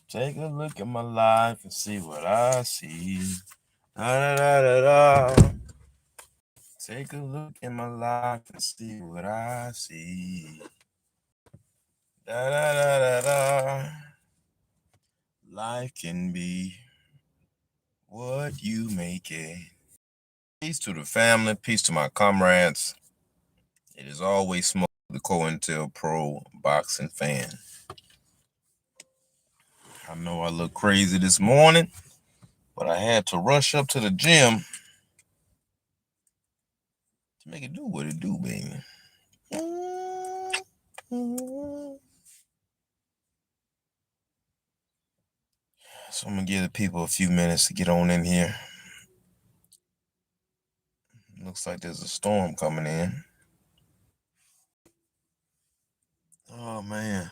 Take a look at my life and see what I see. Da, da, da, da, da. Take a look at my life and see what I see. Da, da, da, da, da. Life can be what you make it. Peace to the family, peace to my comrades. It is always Smoke, the COINTELPRO boxing fan. I know I look crazy this morning, but I had to rush up to the gym to make it do what it do, baby. So I'm gonna give the people a few minutes to get on in here. Looks like there's a storm coming in. Oh man.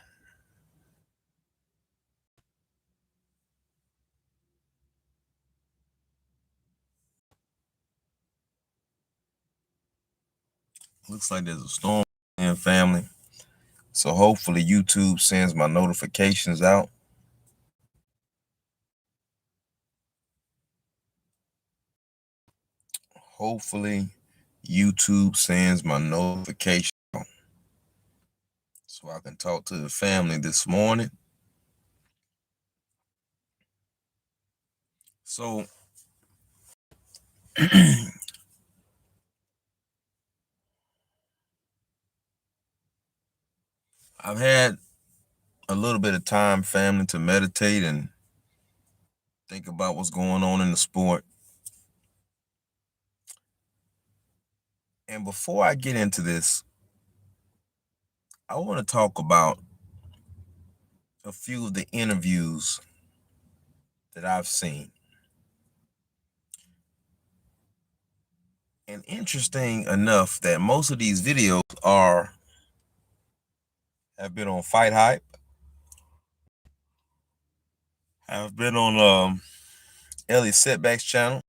Looks like there's a storm in, family. So hopefully YouTube sends my notifications out. Hopefully YouTube sends my notification out so I can talk to the family this morning. So I've had a little bit of time, family, to meditate and think about what's going on in the sport. And before I get into this, I want to talk about a few of the interviews that I've seen. And interesting enough that most of these videos have been on Fight Hype, have been on Ellie Setback's channel.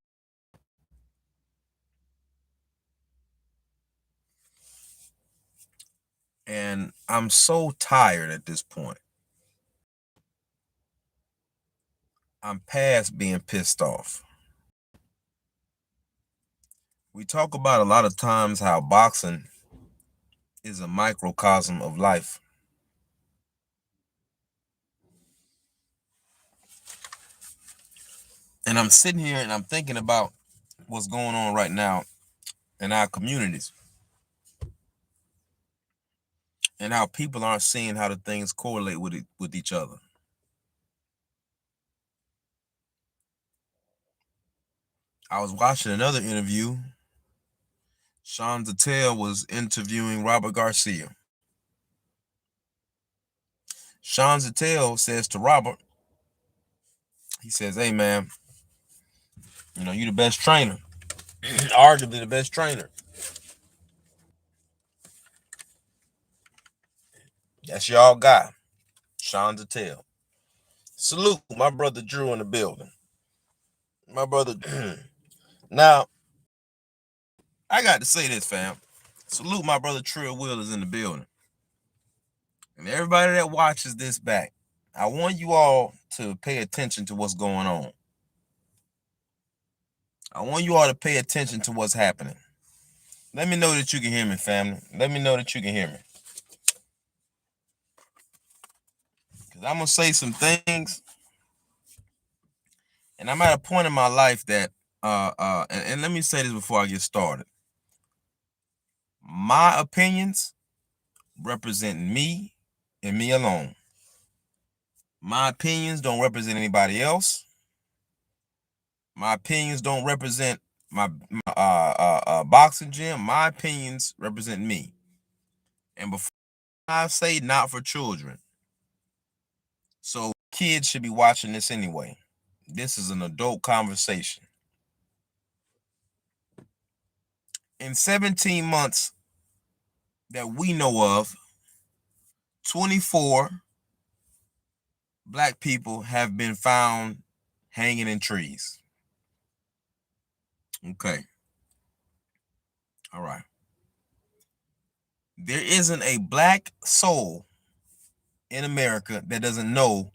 And I'm so tired at this point. I'm past being pissed off. We talk about a lot of times how boxing is a microcosm of life. And I'm sitting here and I'm thinking about what's going on right now in our communities and how people aren't seeing how the things correlate with each other. I was watching another interview. Sean Zattel was interviewing Robert Garcia. Sean Zattel says to Robert, he says, "Hey man, you the best trainer, arguably the best trainer. That's y'all guy, Sean Zattel. Salute my brother Drew in the building. My brother." Now, I got to say this, fam. Salute my brother Trill Will in the building. And everybody that watches this back, I want you all to pay attention to what's going on. I want you all to pay attention to what's happening. Let me know that you can hear me, family. Let me know that you can hear me. Because I'm going to say some things. And I'm at a point in my life that, and let me say this before I get started. My opinions represent me and me alone. My opinions don't represent anybody else. My opinions don't represent my boxing gym. My opinions represent me. And before I say not for children, so kids should be watching this anyway. This is an adult conversation. In 17 months that we know of, 24 black people have been found hanging in trees. Okay. All right. There isn't a black soul in America that doesn't know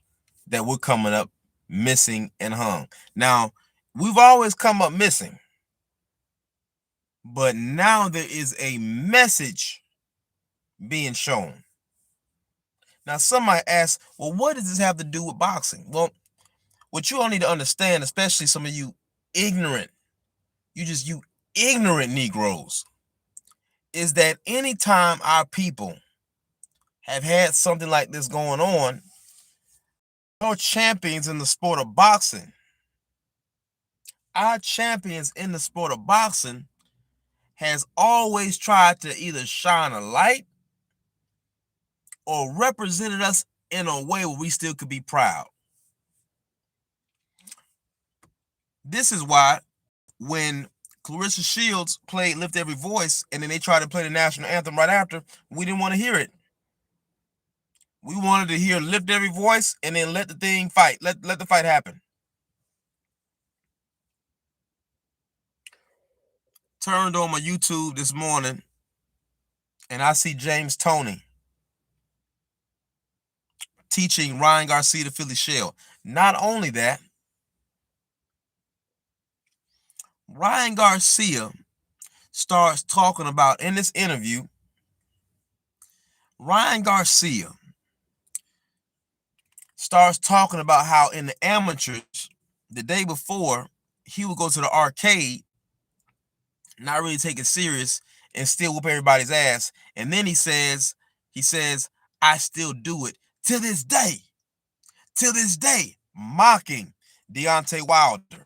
that we're coming up missing and hung. Now, we've always come up missing, but now there is a message being shown. Now, some might ask, well, what does this have to do with boxing? Well, what you all need to understand, especially some of you ignorant, you ignorant Negroes, is that anytime our people have had something like this going on, our champions in the sport of boxing, has always tried to either shine a light or represented us in a way where we still could be proud. This is why when Clarissa Shields played Lift Every Voice and then they tried to play the national anthem right after, we didn't want to hear it. We wanted to hear Lift Every Voice and then let the thing fight. Let the fight happen. Turned on my YouTube this morning and I see James Toney teaching Ryan Garcia the Philly Shell. Not only that, Ryan Garcia starts talking about in this interview, Ryan Garcia starts talking about how in the amateurs, the day before, he would go to the arcade, not really take it serious, and still whoop everybody's ass. And then he says, I still do it to this day, mocking Deontay Wilder.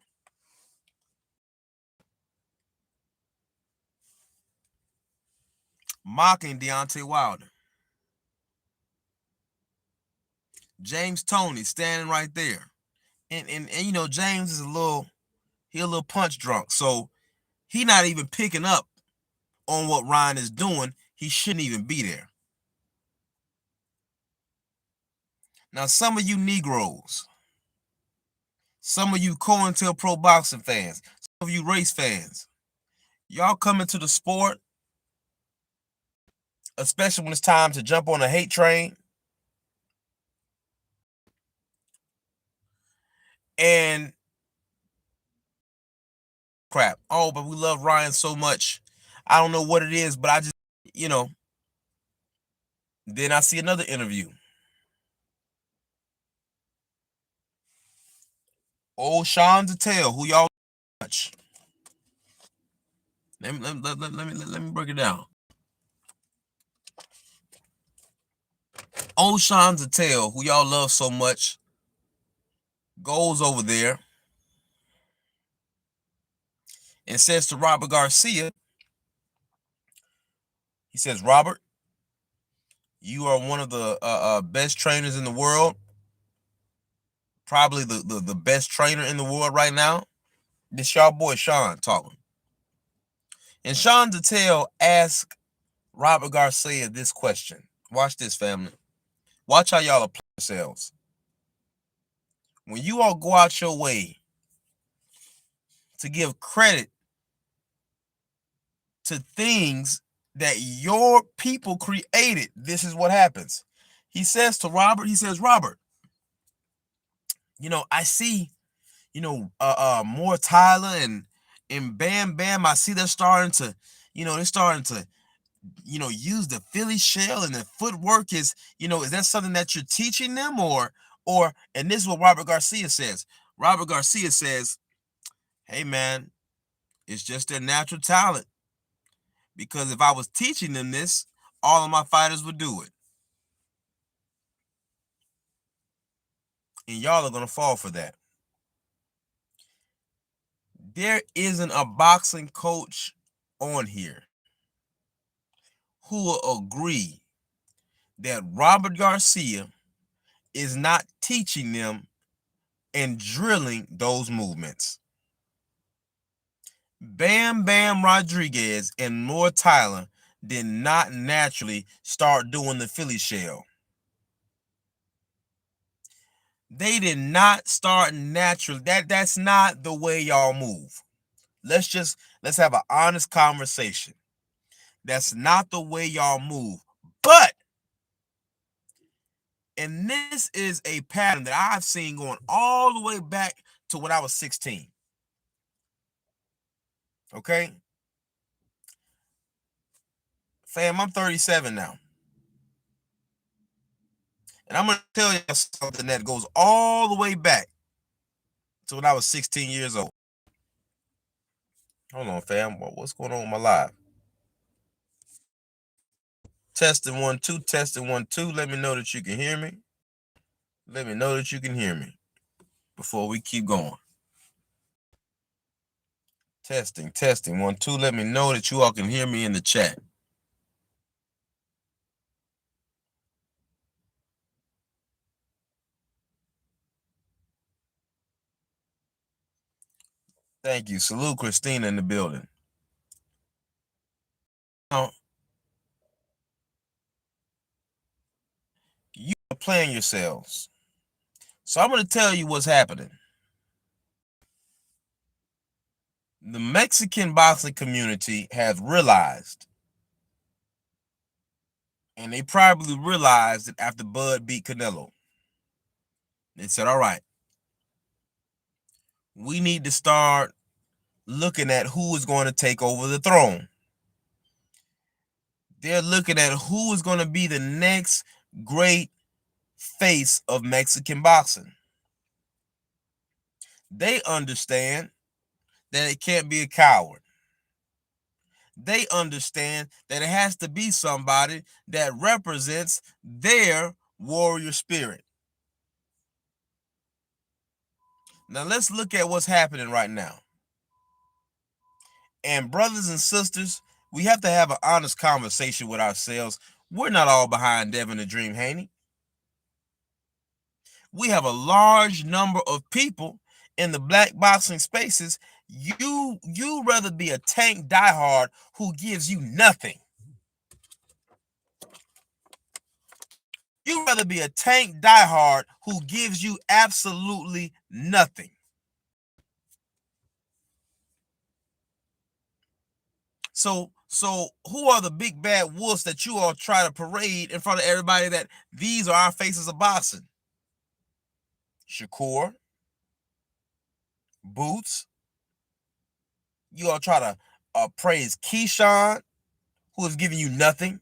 James Toney standing right there. And you know, James is a little punch drunk. So he not even picking up on what Ryan is doing. He shouldn't even be there. Now, some of you Negroes, some of you COINTELPRO boxing fans, some of you race fans, y'all come into the sport, especially when it's time to jump on a hate train, and crap. Oh, but we love Ryan so much. I don't know what it is, but I just, you know. Then I see another interview. Old Sean Zettel, who y'all watch. Let me break it down. Old Sean Zettel, who y'all love so much, goes over there and says to Robert Garcia, he says, Robert, you are one of the best trainers in the world, probably the best trainer in the world right now. This y'all boy Sean talking. And Sean Zettel asked Robert Garcia this question. Watch this, family. Watch how y'all apply yourselves. When you all go out your way to give credit to things that your people created, this is what happens. He says to Robert, Robert, you know, I see, you know, more Tyler and Bam Bam. I see they're starting to, you know, use the Philly shell, and the footwork is, you know, is that something that you're teaching them or, and this is what Robert Garcia says. Robert Garcia says, hey man, it's just their natural talent. Because if I was teaching them this, all of my fighters would do it. And y'all are going to fall for that. There isn't a boxing coach on here who will agree that Robert Garcia is not teaching them and drilling those movements. Bam Bam Rodriguez and Noah Tyler did not naturally start doing the Philly shell. They did not start naturally. That's not the way y'all move. Let's have an honest conversation. That's not the way y'all move. But And this is a pattern that I've seen going all the way back to when I was 16. Okay? Fam, I'm 37 now. And I'm going to tell you something that goes all the way back to when I was 16 years old. Hold on, fam. What's going on with my live? Testing 1 2, testing 1 2. Let me know that you can hear me. Let me know that you can hear me before we keep going. Testing 1 2. Let me know that you all can hear me in the chat. Thank you. Salute Christina in the building. Now, you are playing yourselves. So I'm going to tell you what's happening. The Mexican boxing community has realized, and they probably realized it after Bud beat Canelo. They said, all right, we need to start looking at who is going to take over the throne. They're looking at who is going to be the next great face of Mexican boxing. They understand that it can't be a coward. They understand that it has to be somebody that represents their warrior spirit. Now let's look at what's happening right now. And brothers and sisters, we have to have an honest conversation with ourselves. We're not all behind Devin the Dream Haney. We have a large number of people in the black boxing spaces. You rather be a Tank diehard who gives you nothing. You'd rather be a Tank diehard who gives you absolutely nothing. So who are the big bad wolves that you all try to parade in front of everybody that these are our faces of boxing? Shakur, Boots. You all try to praise Keyshawn, who is giving you nothing.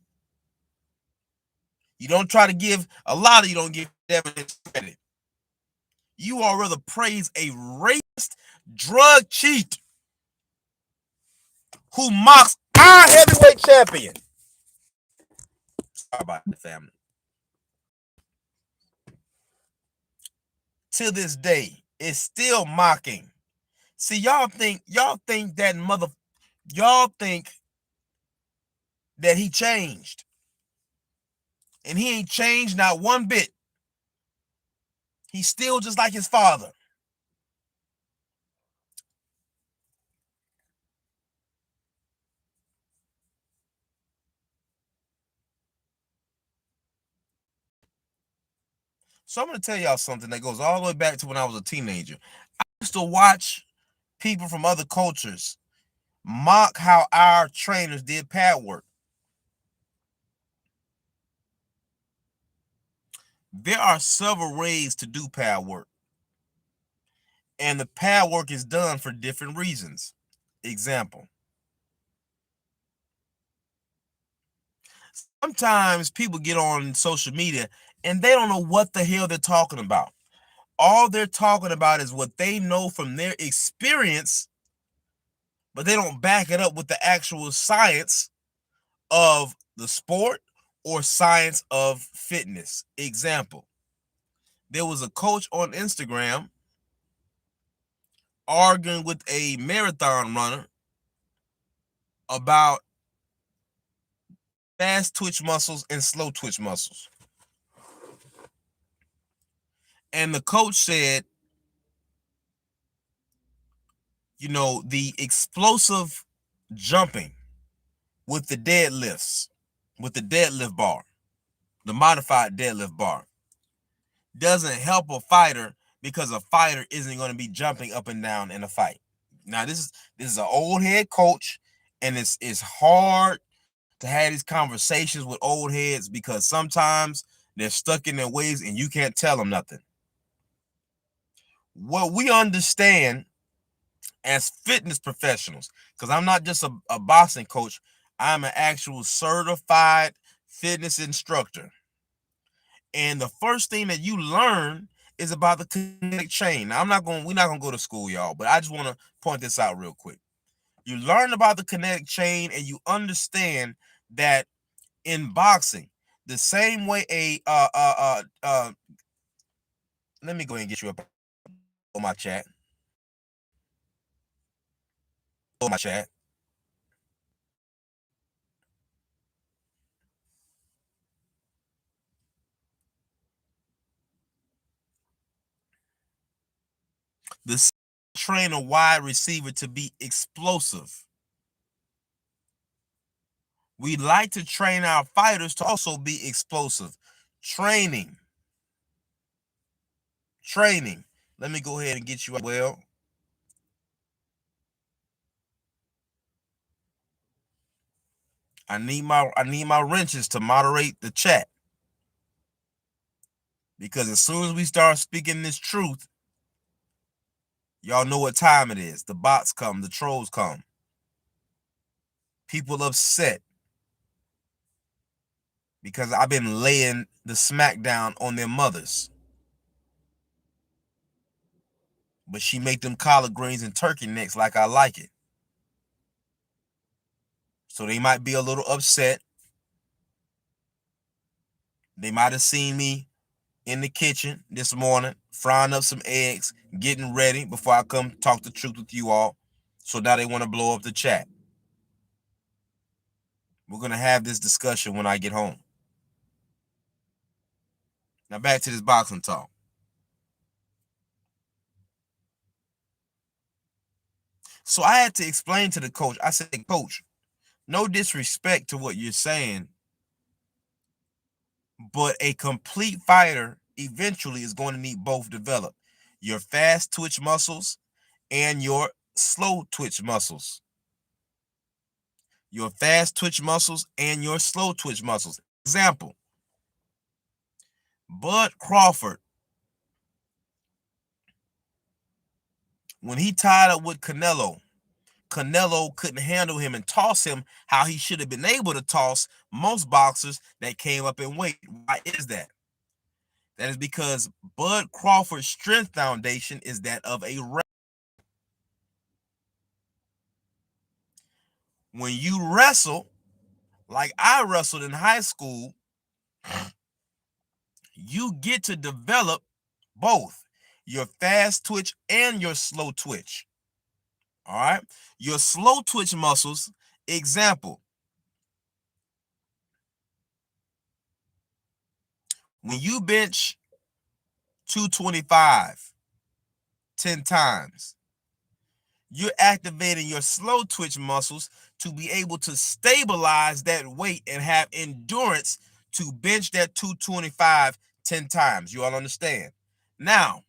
You don't try to give, a lot of you don't give Devin credit. You all rather praise a racist drug cheat who mocks our heavyweight champion. Sorry about the family. To this day, is still mocking. See, y'all think that y'all think that he changed. And he ain't changed not one bit. He's still just like his father. So I'm going to tell y'all something that goes all the way back to when I was a teenager. I used to watch people from other cultures mock how our trainers did pad work. There are several ways to do pad work. And the pad work is done for different reasons. Example. Sometimes people get on social media and they don't know what the hell they're talking about. All they're talking about is what they know from their experience, but they don't back it up with the actual science of the sport or science of fitness. Example, there was a coach on Instagram arguing with a marathon runner about fast twitch muscles and slow twitch muscles. And the coach said, you know, the explosive jumping with the deadlifts, with the deadlift bar, the modified deadlift bar, doesn't help a fighter because a fighter isn't going to be jumping up and down in a fight. Now, this is an old head coach, and it's hard to have these conversations with old heads because sometimes They're stuck in their ways and you can't tell them nothing. What we understand as fitness professionals, because I'm not just a boxing coach, I'm an actual certified fitness instructor. And the first thing that you learn is about the kinetic chain. Now, we're not gonna go to school, y'all, but I just want to point this out real quick. You learn about the kinetic chain and you understand that in boxing, the same way let me go ahead and get you up on my chat. On my chat. The train a wide receiver to be explosive. We like to train our fighters to also be explosive. Training. Let me go ahead and get you. Well, I need my wrenches to moderate the chat, because as soon as we start speaking this truth, y'all know what time it is. The bots come, the trolls come. People upset because I've been laying the smackdown on their mothers. But she make them collard greens and turkey necks like I like it. So they might be a little upset. They might have seen me in the kitchen this morning, frying up some eggs, getting ready before I come talk the truth with you all. So now they want to blow up the chat. We're going to have this discussion when I get home. Now back to this boxing talk. So I had to explain to the coach. I said, Coach, no disrespect to what you're saying, but a complete fighter eventually is going to need both developed. Your fast twitch muscles and your slow twitch muscles. Your fast twitch muscles and your slow twitch muscles. Example, Bud Crawford, when he tied up with Canelo couldn't handle him and toss him how he should have been able to toss most boxers that came up in weight. Why is that? That is because Bud Crawford's strength foundation is that of a wrestler. When you wrestle, like I wrestled in high school, you get to develop both your fast twitch and your slow twitch. All right. Your slow twitch muscles, example, when you bench 225 10 times, you're activating your slow twitch muscles to be able to stabilize that weight and have endurance to bench that 225 10 times. You all understand? Now,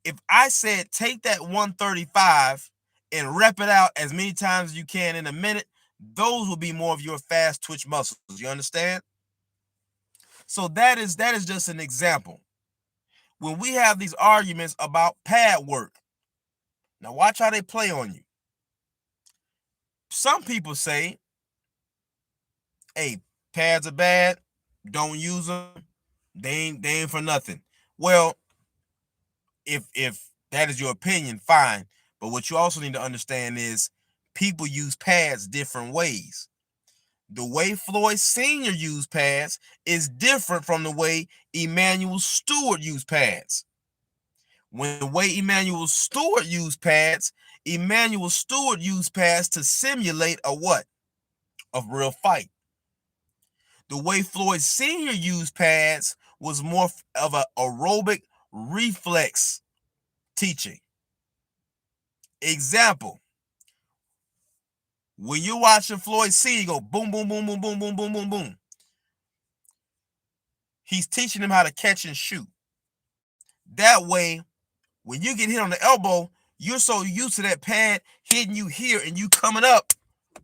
if I said take that 135 and rep it out as many times as you can in a minute, those will be more of your fast twitch muscles. You understand? So that is just an example. When we have these arguments about pad work, now watch how they play on you. Some people say, hey, pads are bad, don't use them, they ain't for nothing. Well, if that is your opinion, fine. But what you also need to understand is people use pads different ways. The way Floyd Sr. used pads is different from the way Emmanuel Stewart used pads. When the way Emmanuel Stewart used pads to simulate a what? A real fight. The way Floyd Sr. used pads was more of an aerobic reflex teaching. Example, when you're watching Floyd Sr. go boom, boom, boom, boom, boom, boom, boom, boom, boom, he's teaching him how to catch and shoot. That way, when you get hit on the elbow, you're so used to that pad hitting you here and you coming up,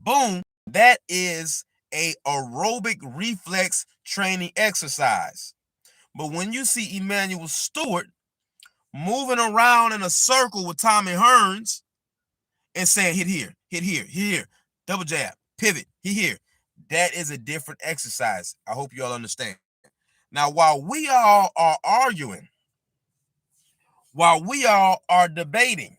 boom, that is a aerobic reflex training exercise. But when you see Emmanuel Stewart moving around in a circle with Tommy Hearns and saying hit here, hit here, hit here, double jab, pivot, hit here, that is a different exercise. I hope you all understand. Now, while we all are arguing, while we all are debating,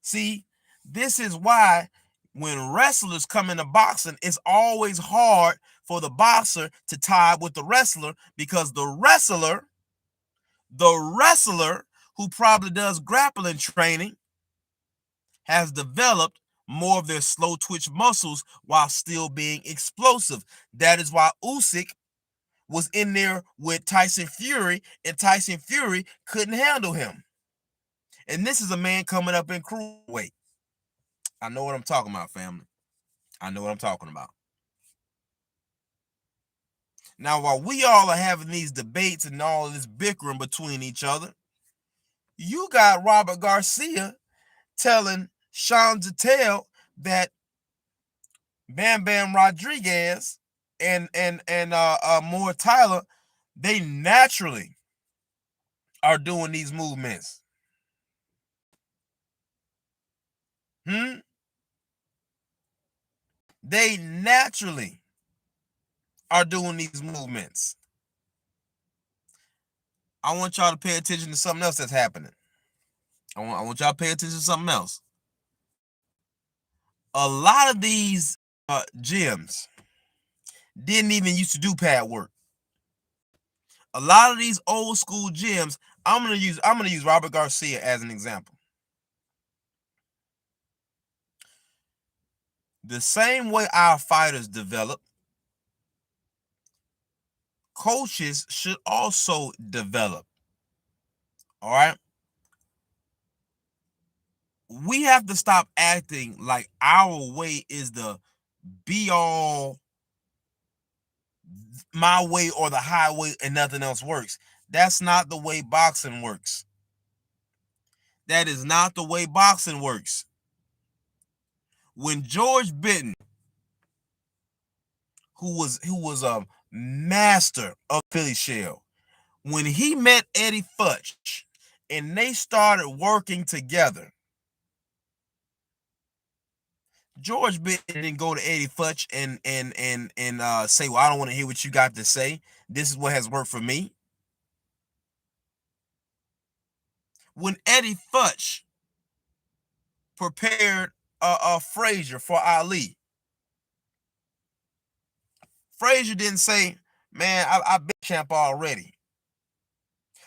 see, this is why when wrestlers come into boxing, it's always hard for the boxer to tie with the wrestler, because the wrestler who probably does grappling training has developed more of their slow twitch muscles while still being explosive. That is why Usyk was in there with Tyson Fury, and Tyson Fury couldn't handle him. And this is a man coming up in cruiserweight. I know what I'm talking about, family. I know what I'm talking about. Now, while we all are having these debates and all of this bickering between each other, you got Robert Garcia telling Sean Zettel that Bam Bam Rodriguez and Moore Tyler, they naturally are doing these movements. They naturally are doing these movements. I want y'all to pay attention to something else that's happening. I want y'all to pay attention to something else. A lot of these gyms didn't even used to do pad work. A lot of these old school gyms, I'm gonna use Robert Garcia as an example. The same way our fighters develop, coaches should also develop. All right. We have to stop acting like our way is the be all, my way or the highway, and nothing else works. That's not the way boxing works. That is not the way boxing works. When George Benton, who was a master of Philly shell, when he met Eddie Futch and they started working together, George Benton didn't go to Eddie Futch and say, well, I don't want to hear what you got to say. This is what has worked for me. When Eddie Futch prepared Frazier for Ali, Frazier didn't say, man, I've been champ already.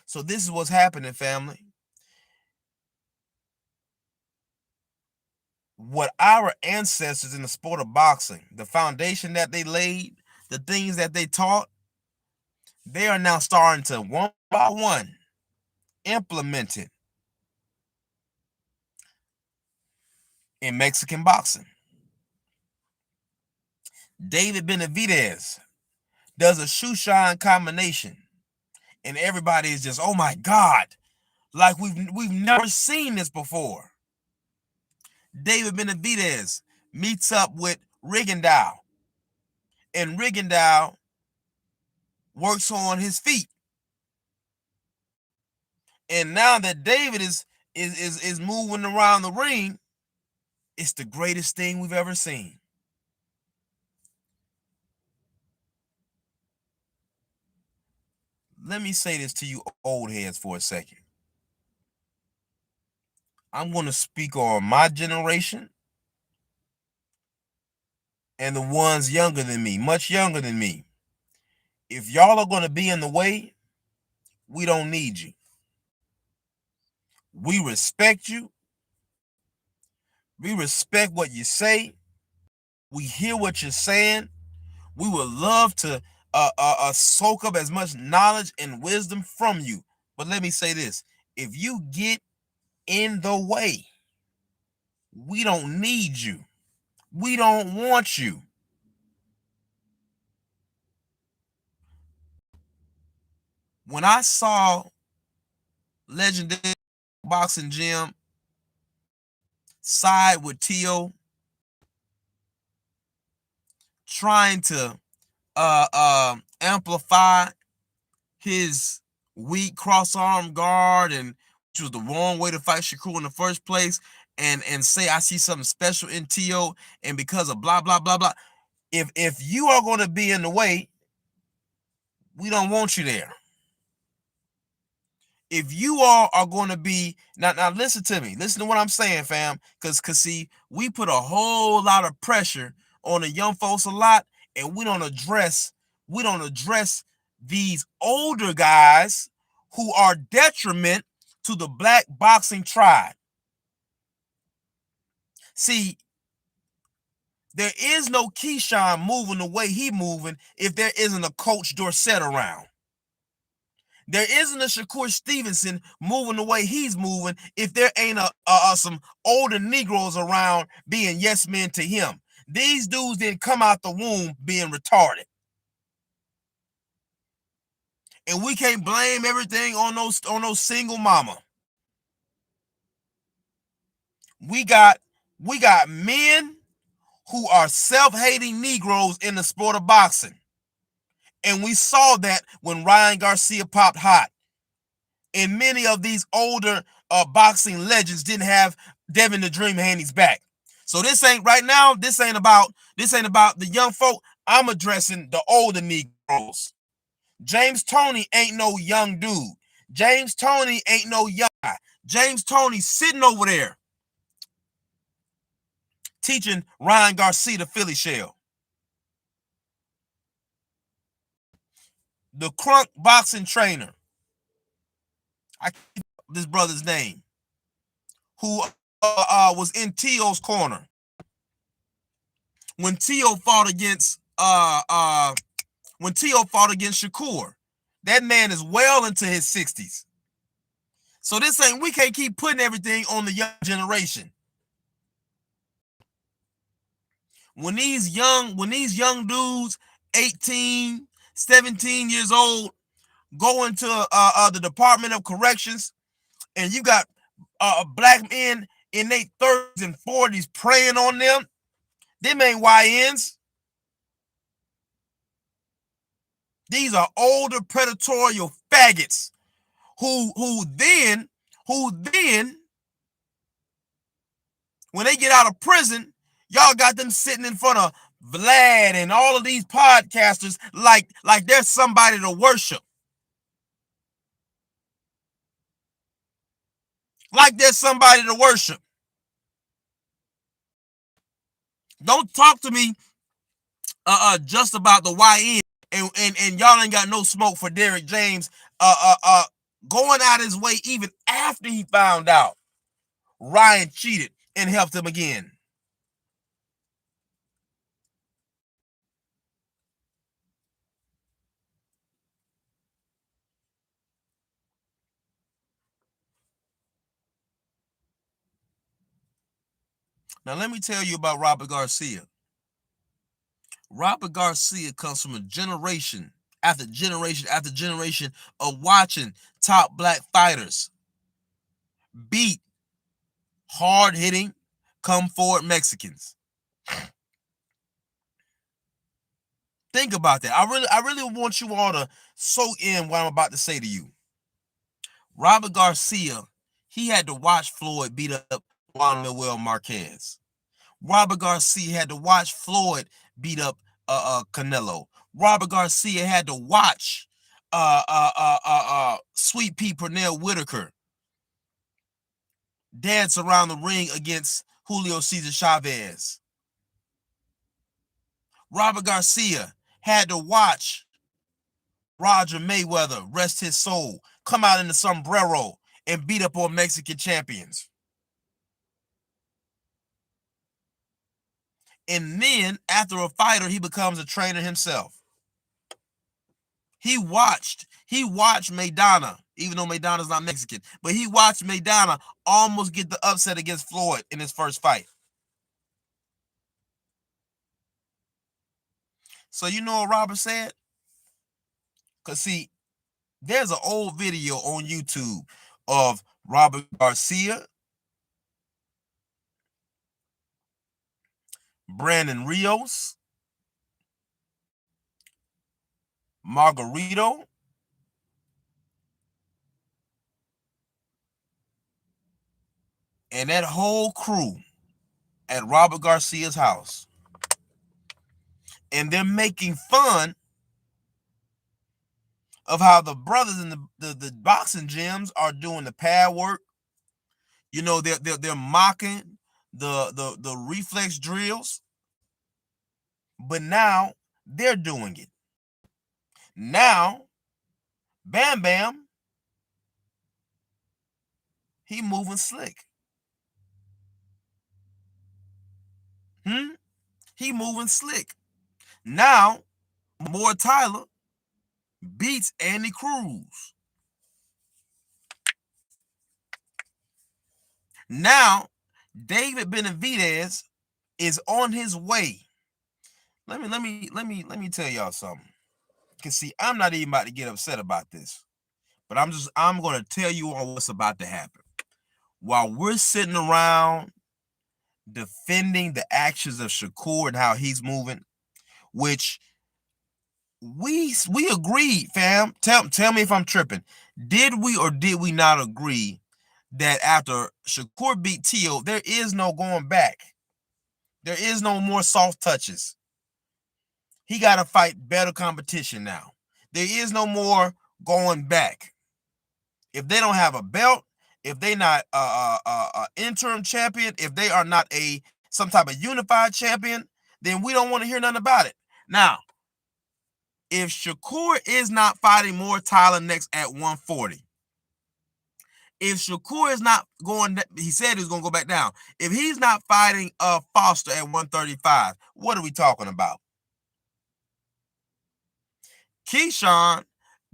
So this is what's happening, family. What our ancestors in the sport of boxing, the foundation that they laid, the things that they taught, they are now starting to one by one implement it in Mexican boxing. David Benavidez does a shoe shine combination, and everybody is just, oh my God, like we've never seen this before. David Benavidez meets up with Rigondeaux, and Rigondeaux works on his feet. And now that David is moving around the ring, it's the greatest thing we've ever seen. Let me say this to you old heads for a second. I'm going to speak on my generation and the ones younger than me, much younger than me. If y'all are going to be in the way, we don't need you. We respect you. We respect what you say. We hear what you're saying. We would love to soak up as much knowledge and wisdom from you. But let me say this. If you get in the way, we don't need you. We don't want you. When I saw Legendary Boxing Gym side with Tio, trying to amplify his weak cross-arm guard, and which was the wrong way to fight Shakur in the first place, and say I see something special in T.O. and because of blah blah blah blah. If you are going to be in the way, we don't want you there. If you all are going to be now listen to me. Listen to what I'm saying, fam. Cause see, we put a whole lot of pressure on the young folks a lot, and we don't address these older guys who are detriment to the black boxing tribe. See, there is no Keyshawn moving the way he moving if there isn't a Coach Dorsett around. There isn't a Shakur Stevenson moving the way he's moving if there ain't some older Negroes around being yes men to him. These dudes didn't come out the womb being retarded. And we can't blame everything on those single mama. We got men who are self-hating Negroes in the sport of boxing. And we saw that when Ryan Garcia popped hot. And many of these older boxing legends didn't have Devin the Dream Haney's back. So this ain't about the young folk. I'm addressing the older Negroes. James Toney ain't no young dude. James Toney ain't no young guy. James Toney sitting over there teaching Ryan Garcia the Philly shell. The crunk boxing trainer, I keep this brother's name, who was in T.O.'s corner when T.O. fought against Shakur. That man is well into his 60s. So we can't keep putting everything on the young generation. When these young dudes, 18, 17 years old, go into the Department of Corrections, and you got black men in their 30s and 40s preying on them, them ain't YNs. These are older predatorial faggots who then when they get out of prison, y'all got them sitting in front of Vlad and all of these podcasters like there's somebody to worship. Like there's somebody to worship. Don't talk to me just about the YN and y'all ain't got no smoke for Derrick James going out his way even after he found out Ryan cheated and helped him again. Now let me tell you about Robert Garcia. Robert Garcia comes from a generation after generation after generation of watching top black fighters beat hard-hitting, come-forward Mexicans. Think about that. I really want you all to soak in what I'm about to say to you. Robert Garcia, he had to watch Floyd beat up Juan Manuel Marquez. Robert Garcia had to watch Floyd beat up Canelo. Robert Garcia had to watch Sweet Pea Pernell Whitaker dance around the ring against Julio Cesar Chavez. Robert Garcia had to watch Roger Mayweather, rest his soul, come out in the sombrero and beat up on Mexican champions. And then, after a fighter, he becomes a trainer himself. He watched Maidana, even though Maidana's not Mexican, but he watched Maidana almost get the upset against Floyd in his first fight. So you know what Robert said? Because see, there's an old video on YouTube of Robert Garcia, Brandon Rios, Margarito, and that whole crew at Robert Garcia's house. And they're making fun of how the brothers in the boxing gyms are doing the pad work. You know, they're mocking the reflex drills, but now they're doing it. Now, Bam Bam, he moving slick. He moving slick. Now, Moore Tyler beats Andy Cruz. Now, David Benavidez is on his way. Let me tell y'all something. Cause see, I'm not even about to get upset about this, but I'm gonna tell you all what's about to happen. While we're sitting around defending the actions of Shakur and how he's moving, which we agreed, fam. Tell me if I'm tripping. Did we or did we not agree that after Shakur beat Tio, there is no going back? There is no more soft touches. He got to fight better competition now. There is no more going back. If they don't have a belt, if they not interim champion, if they are not some type of unified champion, then we don't want to hear nothing about it. Now, if Shakur is not fighting more Tyler next at 140, if Shakur is not going, he said he was going to go back down. If he's not fighting Foster at 135, what are we talking about? Keyshawn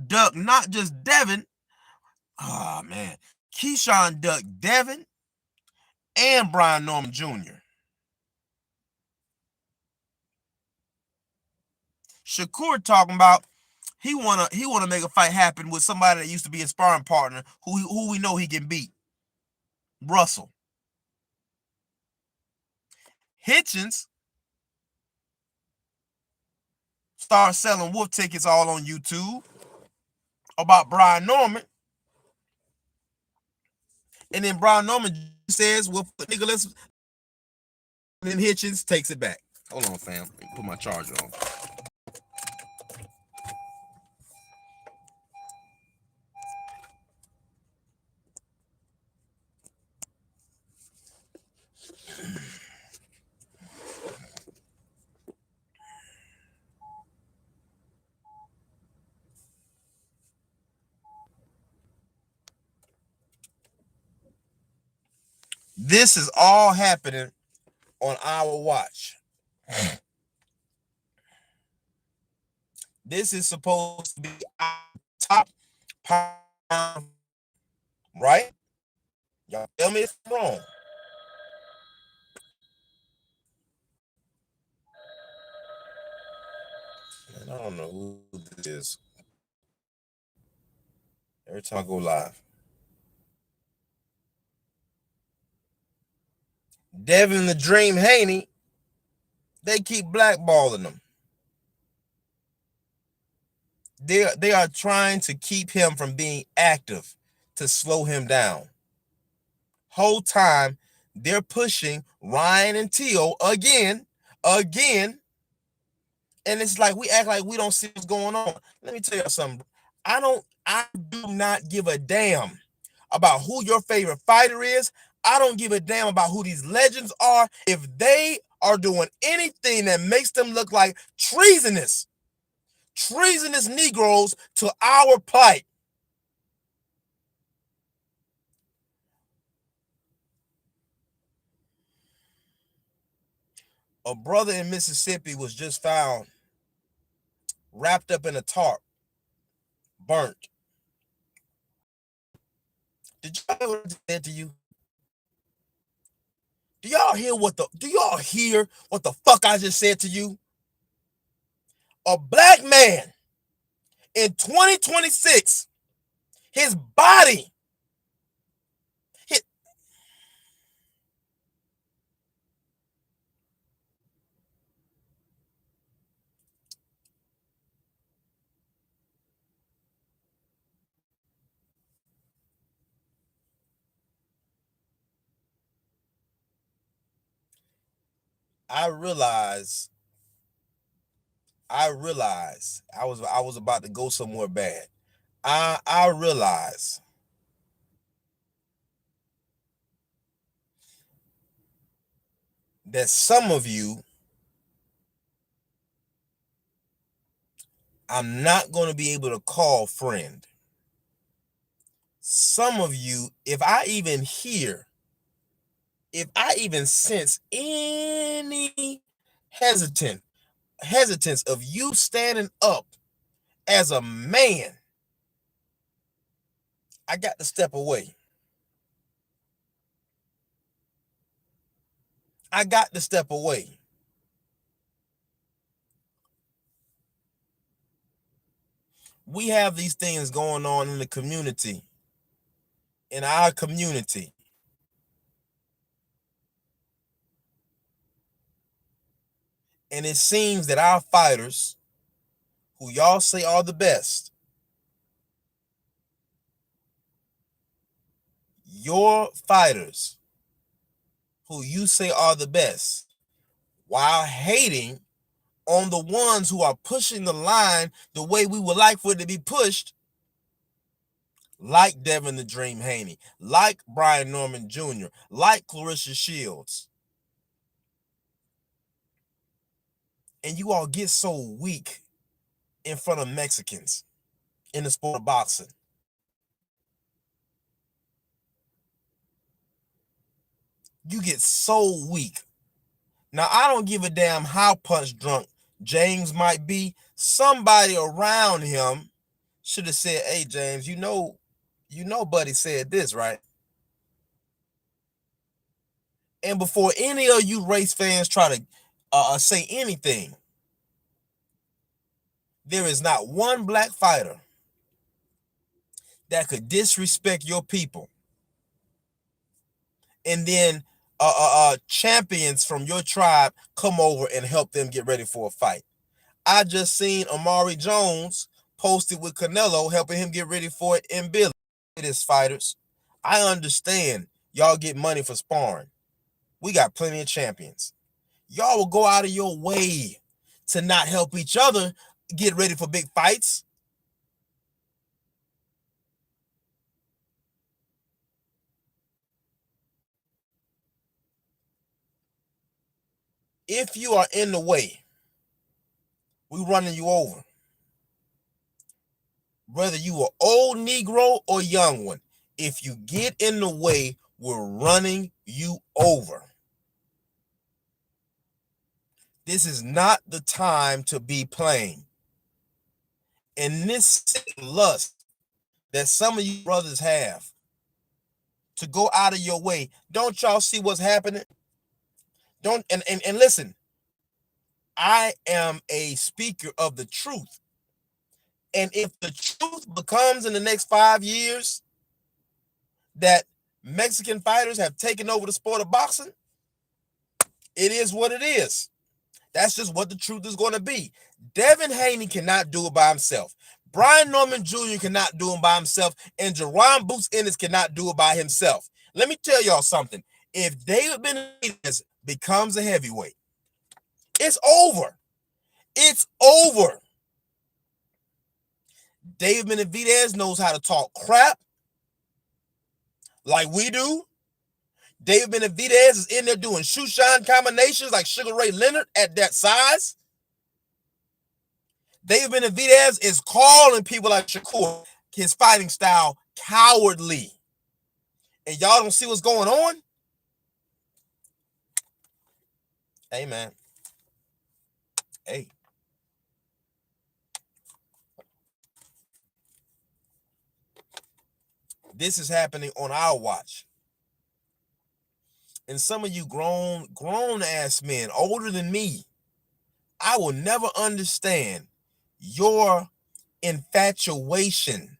ducked not just Devin. Oh, man. Keyshawn ducked Devin and Brian Norman Jr. Shakur talking about he wanna make a fight happen with somebody that used to be his sparring partner who we know he can beat. Russell. Hitchens started selling wolf tickets all on YouTube about Brian Norman. And then Brian Norman says, well, nigga, let's. And then Hitchens takes it back. Hold on, fam. Let me put my charger on. This is all happening on our watch. This is supposed to be our top pound, right? Y'all tell me if I'm wrong. Man, I don't know who this is. Every time I go live. Devin the Dream Haney, they keep blackballing him. They are trying to keep him from being active to slow him down. Whole time they're pushing Ryan and Tio again, and it's like we act like we don't see what's going on. Let me tell you something. I do not give a damn about who your favorite fighter is. I don't give a damn about who these legends are. If they are doing anything that makes them look like treasonous Negroes to our plight, a brother in Mississippi was just found wrapped up in a tarp, burnt. Did y'all hear what I said to you? Do y'all hear what the fuck I just said to you? A black man in 2026, his body hit. I realize I was about to go somewhere bad. I realize that some of you, I'm not going to be able to call friend. Some of you, if I even sense any hesitant hesitance of you standing up as a man, I got to step away. I got to step away. We have these things going on in the community, in our community. And it seems that our fighters, who y'all say are the best, your fighters, who you say are the best, while hating on the ones who are pushing the line the way we would like for it to be pushed, like Devin the Dream Haney, like Brian Norman Jr., like Clarissa Shields. And you all get so weak in front of Mexicans in the sport of boxing. You get so weak. Now, I don't give a damn how punch drunk James might be. Somebody around him should have said, hey, James, you know, Buddy said this, right? And before any of you race fans try to say anything, there is not one black fighter that could disrespect your people, and then champions from your tribe come over and help them get ready for a fight. I just seen Amari Jones posted with Canelo helping him get ready for it in Billy. It is fighters. I understand y'all get money for sparring. We got plenty of champions. Y'all will go out of your way to not help each other get ready for big fights. If you are in the way, we running you over. Whether you are old Negro or young one, if you get in the way, we're running you over. This is not the time to be playing. And this lust that some of you brothers have to go out of your way, don't y'all see what's happening? Don't and listen, I am a speaker of the truth. And if the truth becomes in the next 5 years that Mexican fighters have taken over the sport of boxing, it is what it is. That's just what the truth is going to be. Devin Haney cannot do it by himself. Brian Norman Jr. cannot do it by himself. And Jerron Boots Ennis cannot do it by himself. Let me tell y'all something. If David Benavidez becomes a heavyweight, it's over. It's over. David Benavidez knows how to talk crap like we do. David Benavidez is in there doing shoe shine combinations like Sugar Ray Leonard at that size. David Benavidez is calling people like Shakur, his fighting style, cowardly. And y'all don't see what's going on? Hey, man. Hey. This is happening on our watch. And some of you grown ass men, older than me, I will never understand your infatuation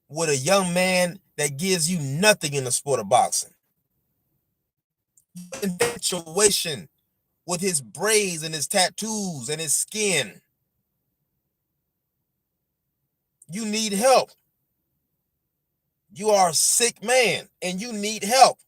with a young man that gives you nothing in the sport of boxing. Infatuation with his braids and his tattoos and his skin. You need help. You are a sick man and you need help.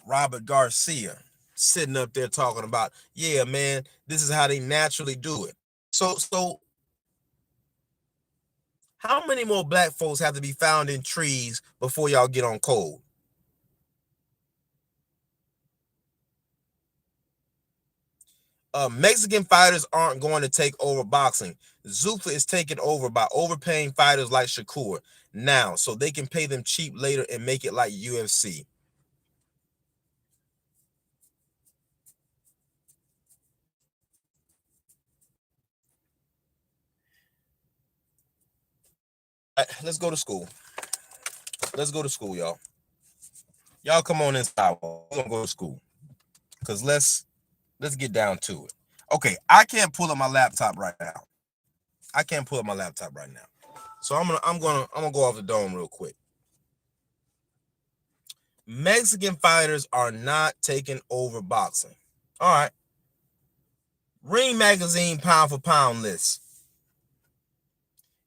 Robert Garcia sitting up there talking about, yeah, man, this is how they naturally do it. So how many more black folks have to be found in trees before y'all get on code? Mexican fighters aren't going to take over boxing. Zuffa is taken over by overpaying fighters like Shakur now, so they can pay them cheap later and make it like UFC. Let's go to school. Let's go to school, y'all. Y'all come on inside. We're gonna go to school. Cause let's get down to it. Okay, I can't pull up my laptop right now. I can't pull up my laptop right now. So I'm gonna go off the dome real quick. Mexican fighters are not taking over boxing. All right. Ring Magazine pound for pound list.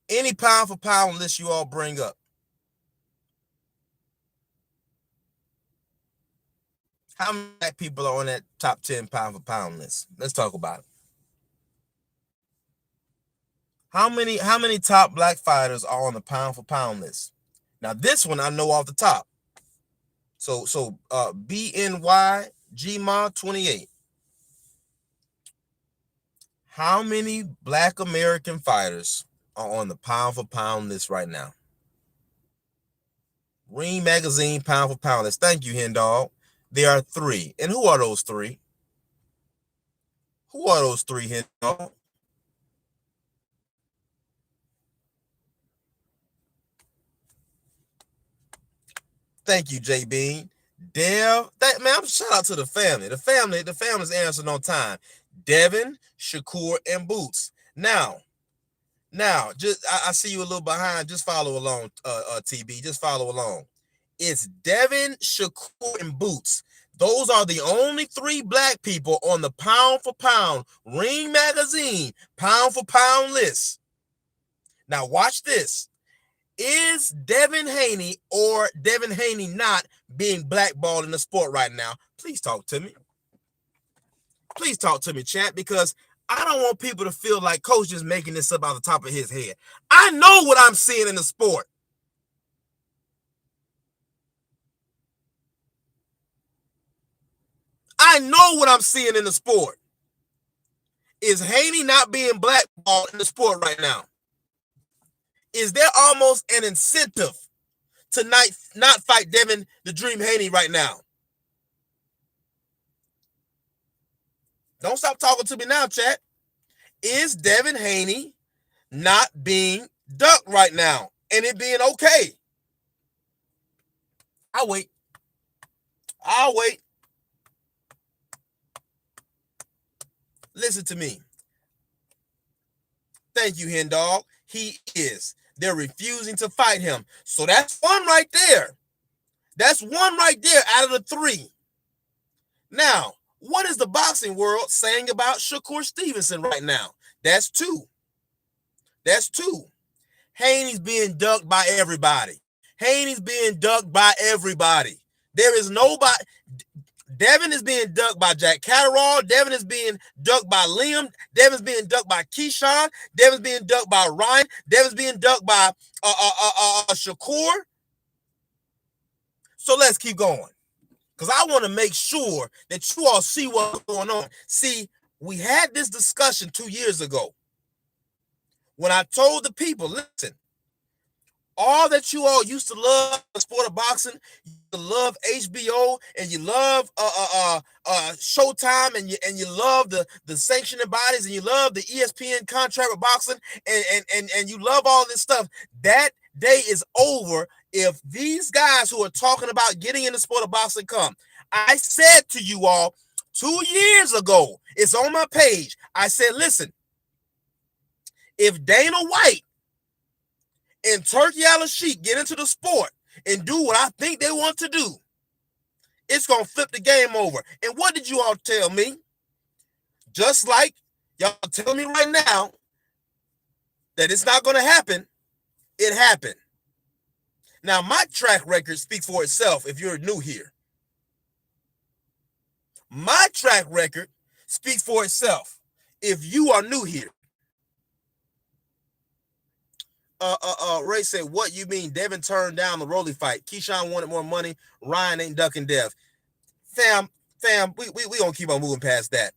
Any pound for pound list you all bring up. How many black people are on that top 10 pound for pound list? Let's talk about it. How many top black fighters are on the pound for pound list? Now this one I know off the top. So BNY GMA 28. How many black American fighters are on the pound for pound list right now? Ring Magazine pound for pound list. Thank you, Hen Dog. There are 3. And who are those 3? Who are those 3, Hen Dog? Thank you, J Bean. Dev, man, shout out to the family. The family's answering on time. Devin, Shakur, and Boots. Now, just I see you a little behind. Just follow along, TB. Just follow along. It's Devin, Shakur, and Boots. Those are the only 3 black people on the pound for pound Ring Magazine pound for pound list. Now watch this. Is Devin Haney or Devin Haney not being blackballed in the sport right now? Please talk to me. Please talk to me, chat, because I don't want people to feel like Coach just making this up out the top of his head. I know what I'm seeing in the sport. I know what I'm seeing in the sport. Is Haney not being blackballed in the sport right now? Is there almost an incentive to not fight Devin the Dream Haney right now? Don't stop talking to me now, chat. Is Devin Haney not being ducked right now and it being okay? I'll wait. Listen to me. Thank you, Hen Dog. He is. They're refusing to fight him. So that's one right there. That's one right there out of the 3. Now, what is the boxing world saying about Shakur Stevenson right now? That's 2. Haney's being ducked by everybody. There is nobody. Devin is being ducked by Jack Catterall. Devin is being ducked by Liam. Devin's being ducked by Keyshawn. Devin's being ducked by Ryan. Devin's being ducked by Shakur. So let's keep going, because I want to make sure that you all see what's going on. See, we had this discussion 2 years ago when I told the people, listen, all that you all used to love the sport of boxing, you love HBO and you love Showtime and you love the sanctioning bodies and you love the ESPN contract with boxing and you love all this stuff. That day is over if these guys who are talking about getting in the sport of boxing come. I said to you all 2 years ago, it's on my page. I said, listen, if Dana White and Turkey Al-Sheikh get into the sport and do what I think they want to do, it's going to flip the game over. And what did you all tell me? Just like y'all telling me right now that it's not going to happen, it happened. Now, my track record speaks for itself if you're new here. My track record speaks for itself. If you are new here, Ray said, "What you mean? Devin turned down the Rolly fight. Keyshawn wanted more money. Ryan ain't ducking Dev. Fam, we gonna keep on moving past that.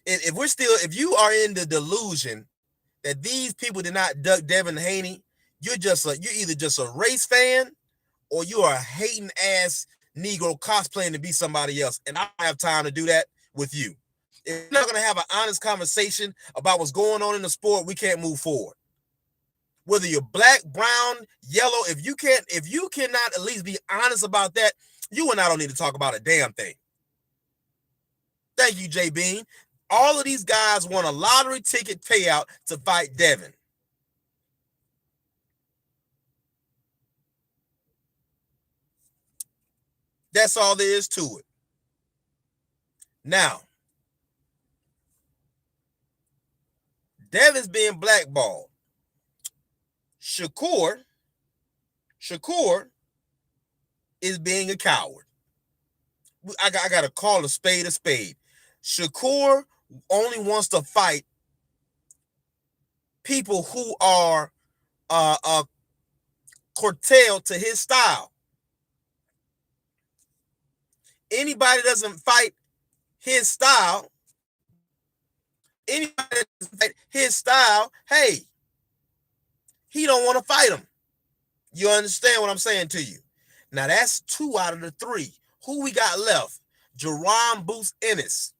If you are in the delusion that these people did not duck Devin Haney, you're either just a race fan or you are a hating ass Negro cosplaying to be somebody else. And I don't have time to do that with you. If we're not gonna have an honest conversation about what's going on in the sport, we can't move forward. Whether you're black, brown, yellow, if you cannot at least be honest about that, you and I don't need to talk about a damn thing. Thank you, J Bean. All of these guys won a lottery ticket payout to fight Devin. That's all there is to it. Now, Devin's being blackballed. Shakur is being a coward. I got to call a spade a spade. Shakur only wants to fight people who are curtailed to his style. Anybody that doesn't fight his style, hey, he don't want to fight him. You understand what I'm saying to you? Now that's 2 out of the 3. Who we got left? Jerron Boots Ennis.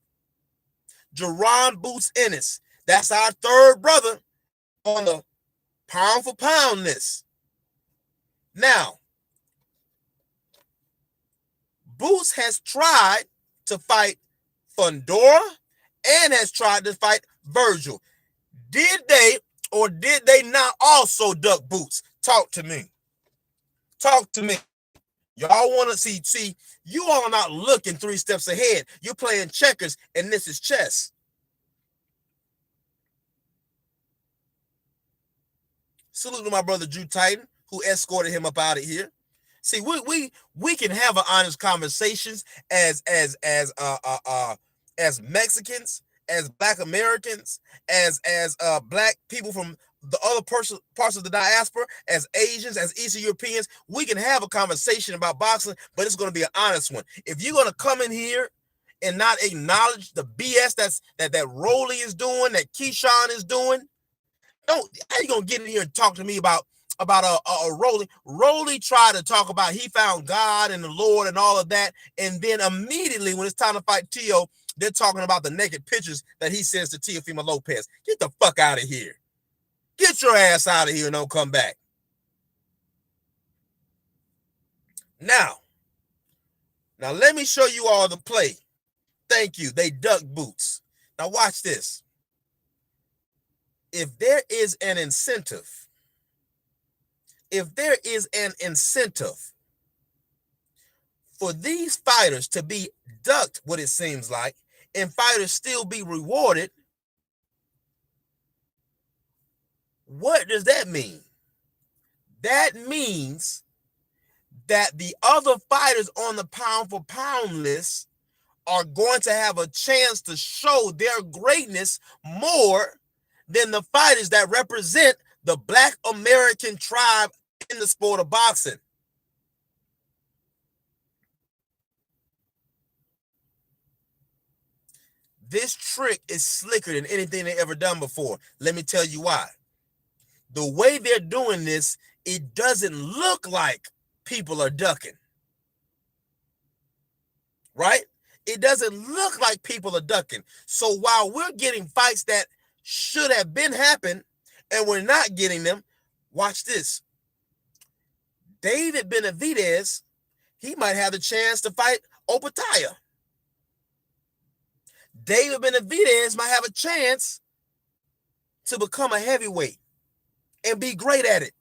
That's our third brother on the pound for pound list. Now, Boots has tried to fight Fundora and has tried to fight Virgil. Did they or did they not also duck Boots? Talk to me. Y'all want to see, you all are not looking 3 steps ahead. You're playing checkers, and this is chess. Salute to my brother Drew Titan, who escorted him up out of here. See, we can have an honest conversations as Mexicans, as Black Americans, as Black people from the other parts of the diaspora, as Asians, as Eastern Europeans. We can have a conversation about boxing, but it's going to be an honest one. If you're going to come in here and not acknowledge the BS that Rolly is doing, that Keyshawn is doing, how you going to get in here and talk to me about a Rolly? Rolly tried to talk about he found God and the Lord and all of that, and then immediately when it's time to fight Tio, they're talking about the naked pictures that he sends to Teofimo Lopez. Get the fuck out of here. Get your ass out of here and don't come back. Now let me show you all the play. Thank you. They duck Boots. Now watch this. If there is an incentive for these fighters to be ducked, what it seems like, and fighters still be rewarded, what does that mean? That means that the other fighters on the pound for pound list are going to have a chance to show their greatness more than the fighters that represent the Black American tribe in the sport of boxing. This trick is slicker than anything they've ever done before. Let me tell you why. The way they're doing this, it doesn't look like people are ducking. Right? It doesn't look like people are ducking. So while we're getting fights that should have been happened and we're not getting them, watch this. David Benavidez, he might have the chance to fight Opataya. David Benavidez might have a chance to become a heavyweight and be great at it.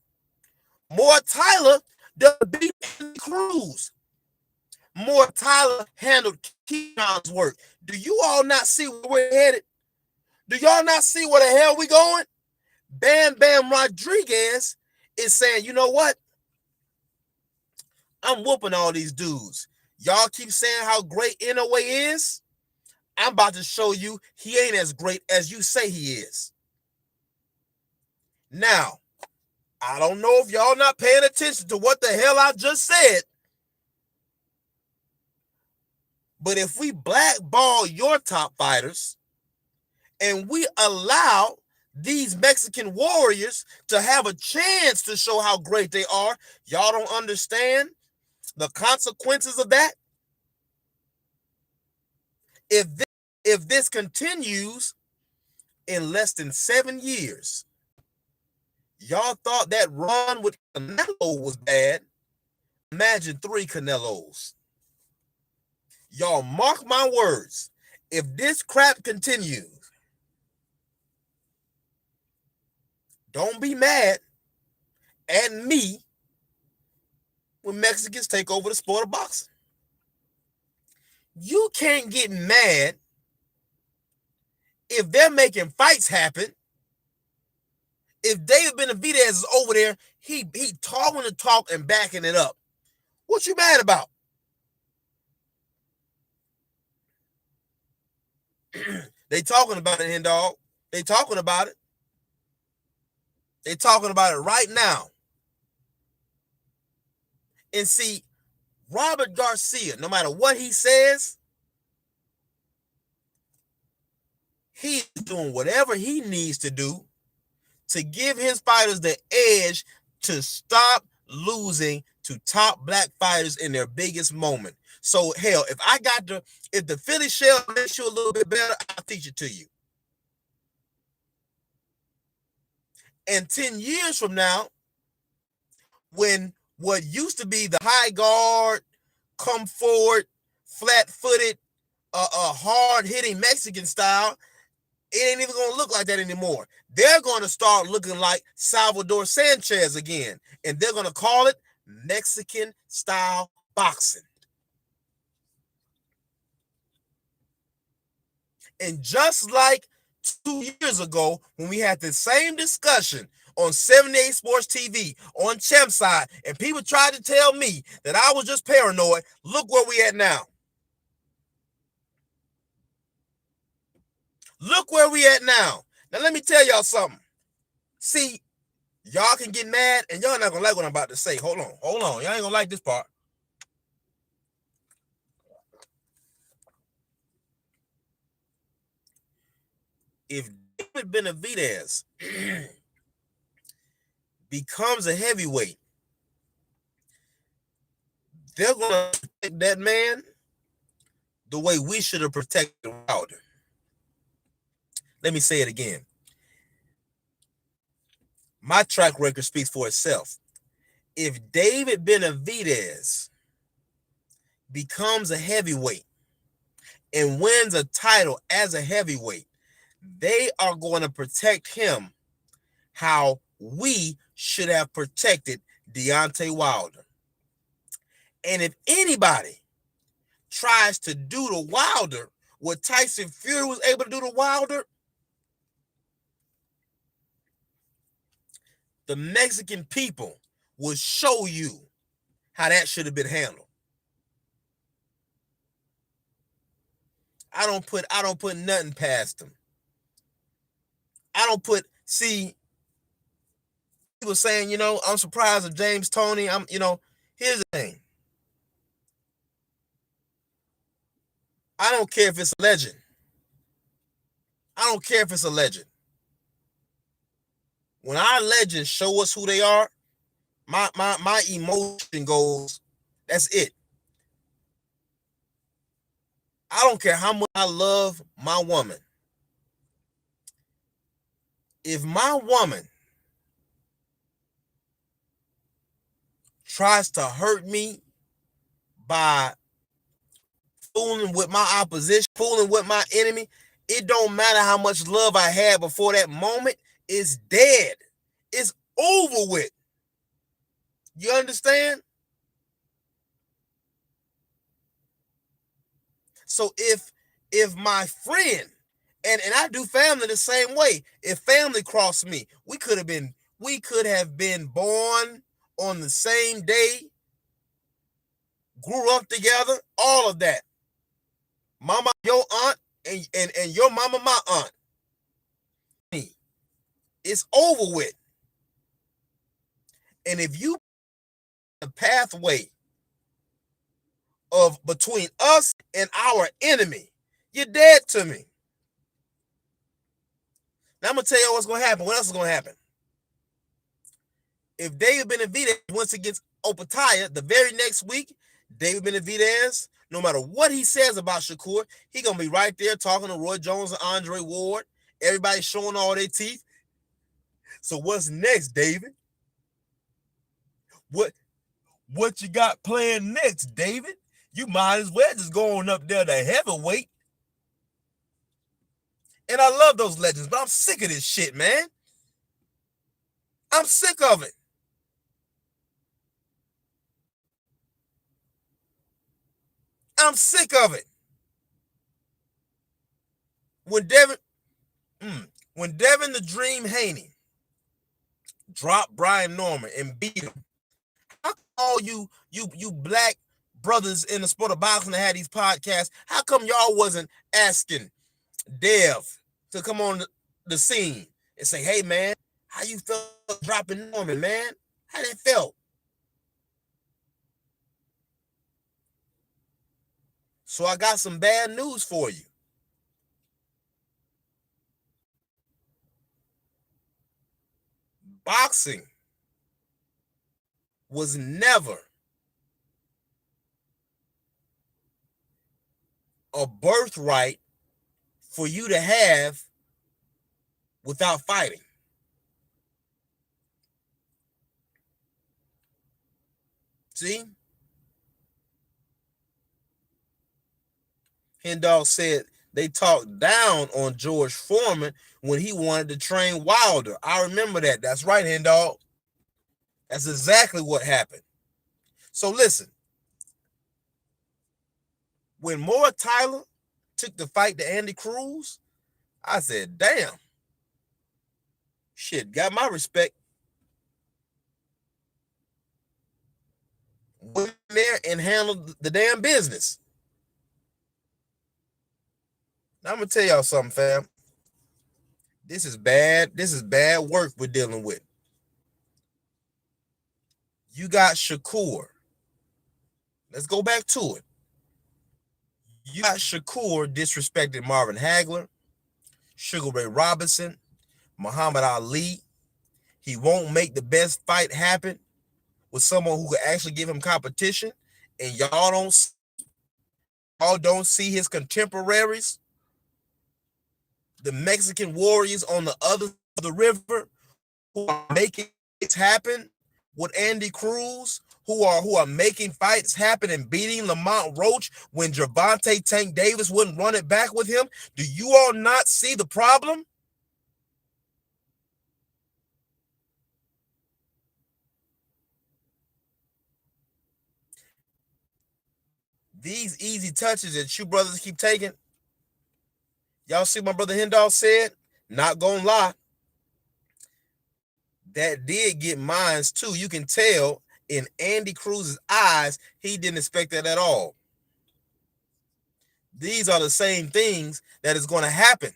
Moore Tyler does beat Cruz. Moore Tyler handled Keyshawn's work. Do you all not see where we're headed? Do y'all not see where the hell we going? Bam Bam Rodriguez is saying, you know what? I'm whooping all these dudes. Y'all keep saying how great Inoue is. I'm about to show you he ain't as great as you say he is. Now, I don't know if y'all not paying attention to what the hell I just said, but if we blackball your top fighters and we allow these Mexican warriors to have a chance to show how great they are, y'all don't understand the consequences of that? If this continues, in less than 7 years, y'all thought that run with Canelo was bad. Imagine 3 Canelos. Y'all mark my words. If this crap continues, don't be mad at me when Mexicans take over the sport of boxing. You can't get mad if they're making fights happen. If David Benavidez is over there, he talking the talk and backing it up. What you mad about? They talking about it, hen dog. They talking about it. They talking about it right now. And see, Robert Garcia, no matter what he says, he's doing whatever he needs to do to give his fighters the edge to stop losing to top black fighters in their biggest moment. So hell, if the Philly shell makes you a little bit better, I'll teach it to you. And 10 years from now, when what used to be the high guard, come forward, flat-footed, hard-hitting Mexican style, it ain't even going to look like that anymore. They're going to start looking like Salvador Sanchez again, and they're going to call it Mexican-style boxing. And just like 2 years ago, when we had the same discussion on 78 Sports TV, on Champ Side, and people tried to tell me that I was just paranoid, look where we at now. Look where we at now. Now, let me tell y'all something. See, y'all can get mad, and y'all not going to like what I'm about to say. Hold on. Y'all ain't going to like this part. If David Benavidez becomes a heavyweight, they're going to protect that man the way we should have protected Wilder. Let me say it again. My track record speaks for itself. If David Benavidez becomes a heavyweight and wins a title as a heavyweight, they are going to protect him how we should have protected Deontay Wilder. And if anybody tries to do to Wilder what Tyson Fury was able to do to Wilder, the Mexican people will show you how that should have been handled. I don't put nothing past them. See, people saying, I'm surprised of James Toney. Here's the thing. I don't care if it's a legend. When our legends show us who they are, my emotion goes, that's it. I don't care how much I love my woman. If my woman tries to hurt me by fooling with my opposition, fooling with my enemy, it don't matter how much love I had before that moment, it's dead. It's over with. You understand? So if my friend, and I do family the same way, if family crossed me, we could have been born on the same day, grew up together, all of that. Mama, your aunt, and your mama, my aunt. It's over with. And if you the pathway of between us and our enemy, you're dead to me. Now I'm gonna tell you what's gonna happen. What else is gonna happen? If David Benavidez once against Opataya the very next week, David Benavidez, no matter what he says about Shakur, he gonna be right there talking to Roy Jones and Andre Ward. Everybody showing all their teeth. So what's next, David? What you got planned next, David? You might as well just go on up there to heavyweight. And I love those legends, but I'm sick of this shit, man. I'm sick of it. I'm sick of it. When Devin the Dream Haney dropped Brian Norman and beat him, how come all you black brothers in the sport of boxing that had these podcasts, how come y'all wasn't asking Dev to come on the scene and say, hey, man, how you felt dropping Norman, man? How that felt? So I got some bad news for you. Boxing was never a birthright for you to have without fighting. See? Hendall said they talked down on George Foreman when he wanted to train Wilder. I remember that. That's right, Hendall. That's exactly what happened. So listen, when Moore Tyler took the fight to Andy Cruz, I said, damn, shit, got my respect. Went there and handled the damn business. Now I'm gonna tell y'all something, fam. This is bad. This is bad work we're dealing with. You got Shakur. Let's go back to it. You got Shakur disrespected Marvin Hagler, Sugar Ray Robinson, Muhammad Ali. He won't make the best fight happen with someone who could actually give him competition. And y'all don't see his contemporaries, the Mexican warriors on the other side of the river, who are making it happen with Andy Cruz, who are making fights happen and beating Lamont Roach when Gervonta Tank Davis wouldn't run it back with him. Do you all not see the problem? These easy touches that you brothers keep taking, y'all see my brother Hendall said, not gonna lie, that did get mines too. You can tell in Andy Cruz's eyes, he didn't expect that at all. These are the same things that is going to happen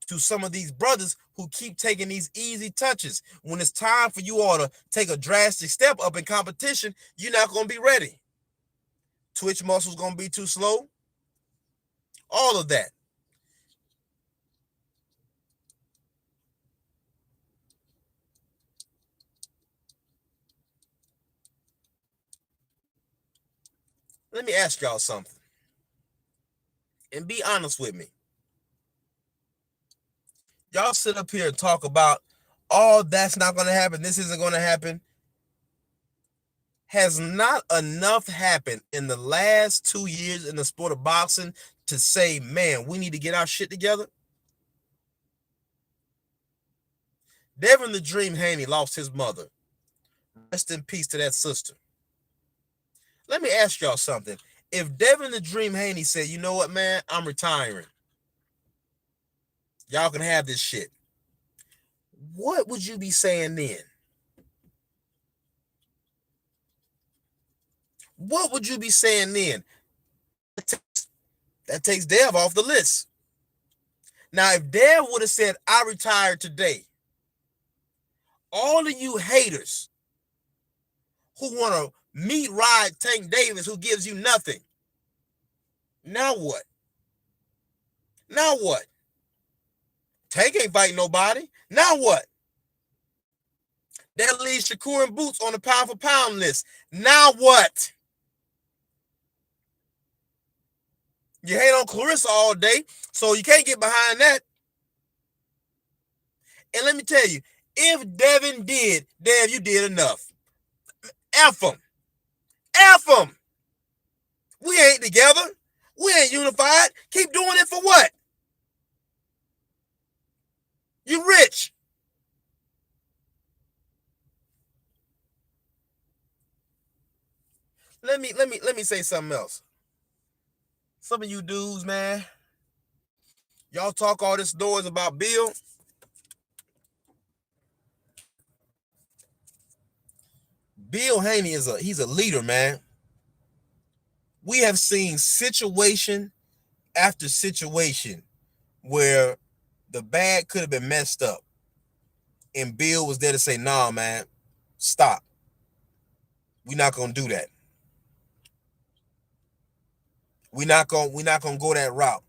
to some of these brothers who keep taking these easy touches. When it's time for you all to take a drastic step up in competition, you're not going to be ready. Twitch muscles going to be too slow. All of that. Let me ask y'all something. And be honest with me. Y'all sit up here and talk about, oh, that's not going to happen. This isn't going to happen. Has not enough happened in the last 2 years in the sport of boxing to say, man, we need to get our shit together? Devin the Dream Haney lost his mother. Rest in peace to that sister. Let me ask y'all something. If Devin the Dream Haney said, you know what, man, I'm retiring. Y'all can have this shit. What would you be saying then? what would you be saying then? That takes Dev off the list. Now, if Dev would have said, I retired today, all of you haters who want to meet ride Tank Davis, who gives you nothing, now what? Now what? Tank ain't fighting nobody. Now what? That leaves Shakur and Boots on the pound for pound list. Now what? You hate on Clarissa all day, so you can't get behind that. And let me tell you, if Devin did, Dev, you did enough. F him. F him. We ain't together. We ain't unified. Keep doing it for what? You rich. Let me say something else. Some of you dudes, man, y'all talk all this noise about Bill. Bill Haney he's a leader, man. We have seen situation after situation where the bag could have been messed up, and Bill was there to say, "Nah, man, stop. We're not gonna do that. We're not gonna go that route."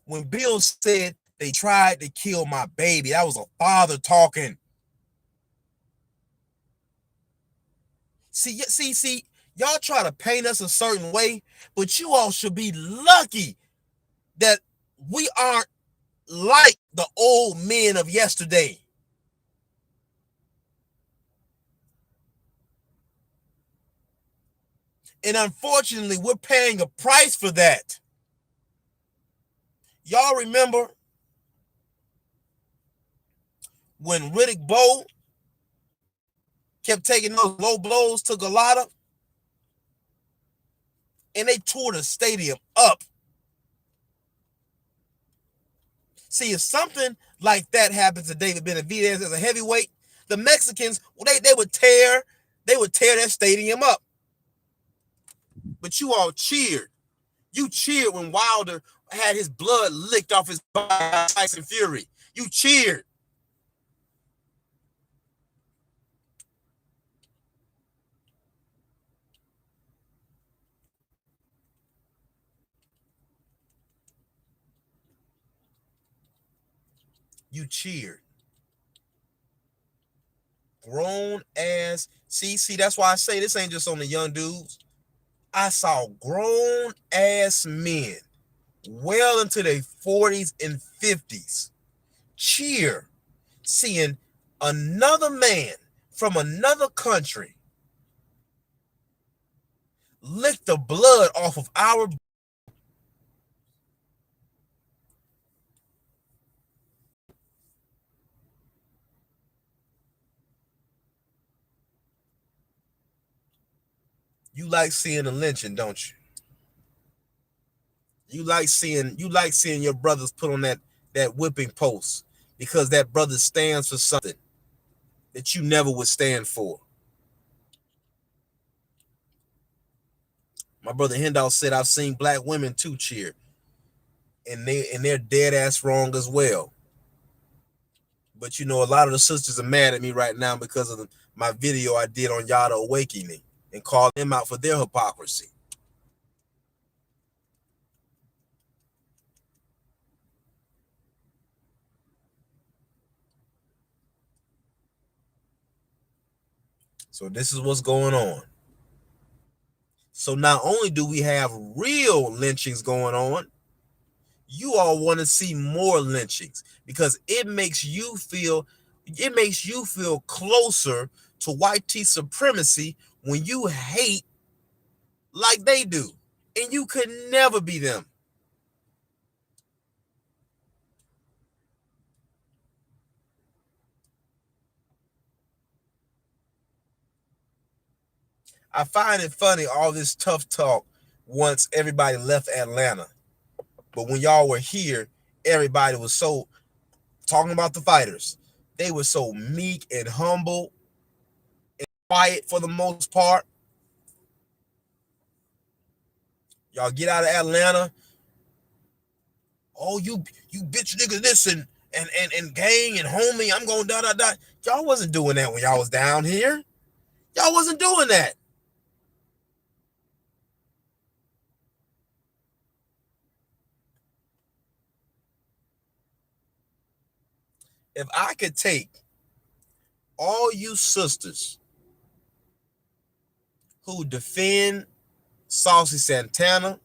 When Bill said they tried to kill my baby, that was a father talking. See, y'all try to paint us a certain way, but you all should be lucky that we aren't like the old men of yesterday. And unfortunately, we're paying a price for that. Y'all remember when Riddick Bowe kept taking those low blows to Galata, and they tore the stadium up. See, if something like that happens to David Benavidez as a heavyweight, the Mexicans, they would tear that stadium up. But you all cheered. You cheered when Wilder had his blood licked off his body by Tyson Fury. You cheered. You cheered. Grown ass. See, that's why I say this ain't just on the young dudes. I saw grown ass men well into their 40s and 50s cheer seeing another man from another country lick the blood off of our. You like seeing the lynching, don't you? You like seeing your brothers put on that whipping post because that brother stands for something that you never would stand for. My brother Hendall said, I've seen black women too cheer, and they're dead ass wrong as well. But you know, a lot of the sisters are mad at me right now because of my video I did on Yada Awakening and called them out for their hypocrisy. So this is what's going on. So not only do we have real lynchings going on, you all want to see more lynchings because it makes you feel closer to white tea supremacy when you hate like they do, and you could never be them. I find it funny, all this tough talk once everybody left Atlanta. But when y'all were here, everybody was so talking about the fighters. They were so meek and humble and quiet for the most part. Y'all get out of Atlanta. Oh, you bitch niggas this and gang and homie, I'm going da da da. Y'all wasn't doing that when y'all was down here. Y'all wasn't doing that. If I could take all you sisters who defend Saucy Santana,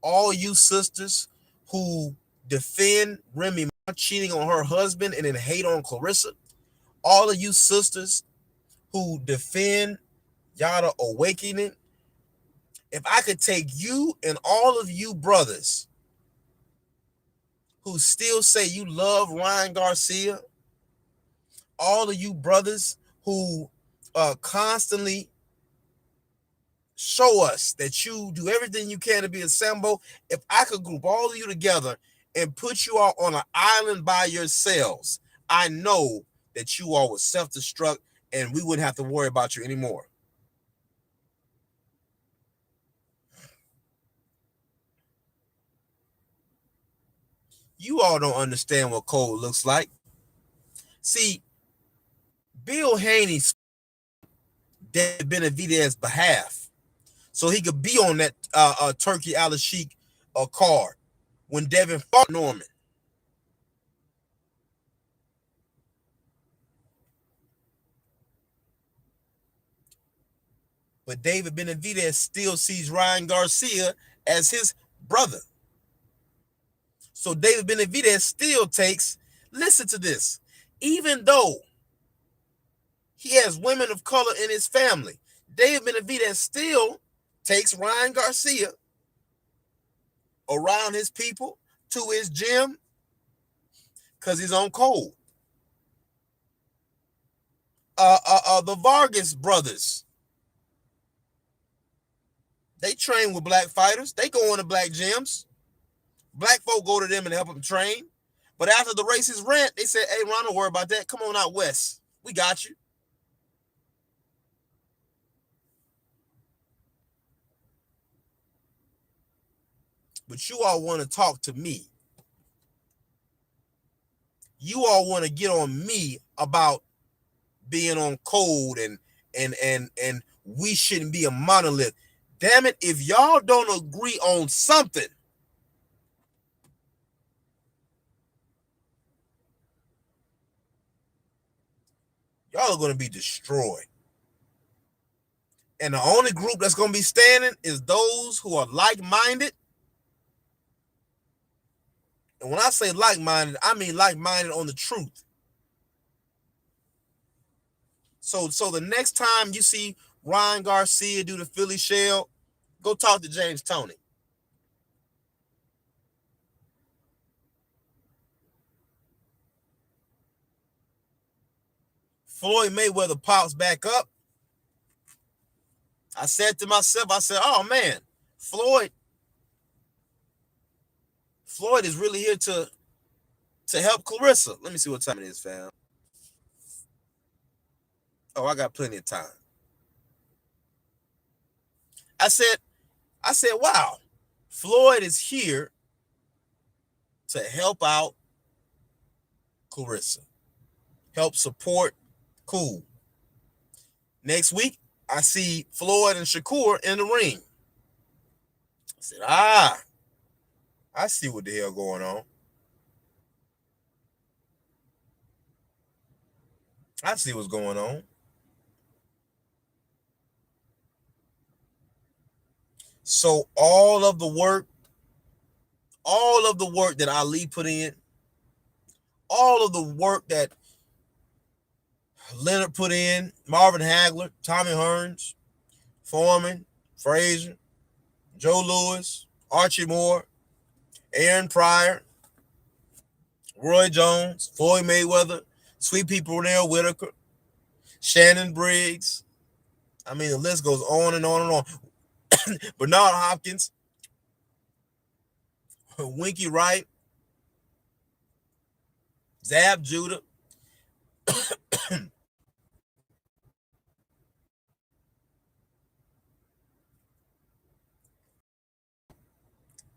all you sisters who defend Remy Ma cheating on her husband and then hate on Clarissa, all of you sisters who defend Yada Awakening, if I could take you and all of you brothers who still say you love Ryan Garcia, all of you brothers who constantly show us that you do everything you can to be a Sambo, if I could group all of you together and put you all on an island by yourselves, I know that you all would self-destruct and we wouldn't have to worry about you anymore. You all don't understand what cold looks like. See, Bill Haney David Benavidez's behalf so he could be on that Turkey Al-Sheikh card when Devin fought Norman. But David Benavidez still sees Ryan Garcia as his brother. So David Benavidez still takes, listen to this, even though he has women of color in his family, David Benavidez still takes Ryan Garcia around his people to his gym because he's on cold. The Vargas brothers, they train with black fighters. They go into black gyms. Black folk go to them and help them train. But after the races rent, they said, hey, Ron, don't worry about that. Come on out west. We got you. But you all want to talk to me. You all want to get on me about being on code and we shouldn't be a monolith. Damn it, if y'all don't agree on something, y'all are going to be destroyed. And the only group that's going to be standing is those who are like-minded. And when I say like-minded, I mean like-minded on the truth. So the next time you see Ryan Garcia do the Philly shell, go talk to James Toney. Floyd Mayweather pops back up. I said to myself, oh man, Floyd is really here to help Clarissa. Let me see what time it is, fam. Oh, I got plenty of time. I said, wow, Floyd is here to help out Clarissa, help support. Cool. Next week, I see Floyd and Shakur in the ring. I said, I see what the hell going on. I see what's going on. So all of the work that Ali put in, all of the work that Leonard put in, Marvin Hagler, Tommy Hearns, Foreman, Frazier, Joe Louis, Archie Moore, Aaron Pryor, Roy Jones, Floyd Mayweather, Sweet Pea Pernell Whitaker, Shannon Briggs. I mean, the list goes on and on and on. Bernard Hopkins, Winky Wright, Zab Judah.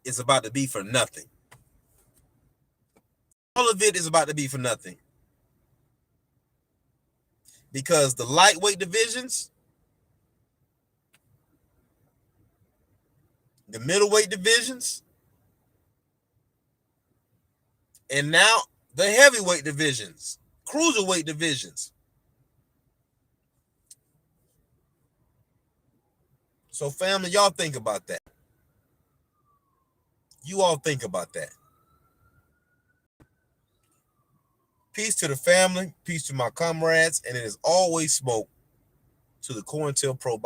is about to be for nothing. All of it is about to be for nothing. Because the lightweight divisions, the middleweight divisions, and now the heavyweight divisions, cruiserweight divisions. So family, y'all think about that. You all think about that. Peace to the family, peace to my comrades, and it is always smoke to the COINTELPRO